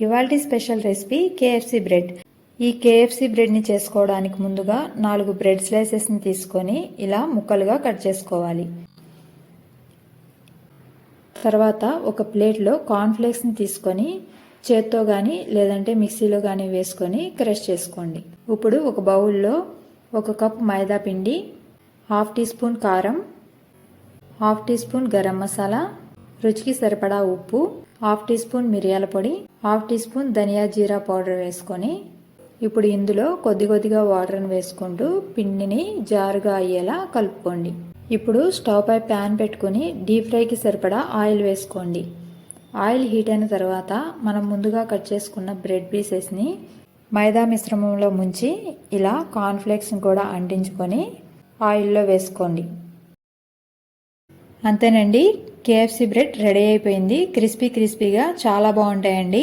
ఇవాల్టి special recipe KFC bread. ఈ KFC బ్రెడ్ని చేసుకోవడానికి ముందుగా 4 బ్రెడ్ స్లైసెస్ని తీసుకొని ఇలా ముక్కలుగా కట్ చేసుకోవాలి. తర్వాత ఒక ప్లేట్లో కార్న్ఫ్లేక్స్ని తీసుకొని చేత్తో కానీ లేదంటే మిక్సీలో కానీ వేసుకొని క్రష్ చేసుకోండి. ఇప్పుడు ఒక బౌల్లో 1 కప్ మైదా పిండి, హాఫ్ టీ స్పూన్ కారం, half teaspoon garam masala, రుచికి సరిపడా ఉప్పు, హాఫ్ టీ స్పూన్ మిరియాల పొడి, హాఫ్ టీ స్పూన్ ధనియా జీరా పౌడర్ వేసుకొని ఇప్పుడు ఇందులో కొద్దిగా వాటర్ని వేసుకుంటూ పిండిని జారుగా అయ్యేలా కలుపుకోండి. ఇప్పుడు స్టవ్ పై ప్యాన్ పెట్టుకుని డీప్ ఫ్రైకి సరిపడా ఆయిల్ వేసుకోండి. ఆయిల్ హీట్ అయిన తర్వాత మనం ముందుగా కట్ చేసుకున్న బ్రెడ్ పీసెస్ని మైదా మిశ్రమంలో ముంచి ఇలా కార్న్ఫ్లేక్స్ని కూడా అంటించుకొని ఆయిల్లో వేసుకోండి. అంతేనండి, కేఎఫ్సి బ్రెడ్ రెడీ అయిపోయింది. క్రిస్పీగా చాలా బాగుంటాయండి.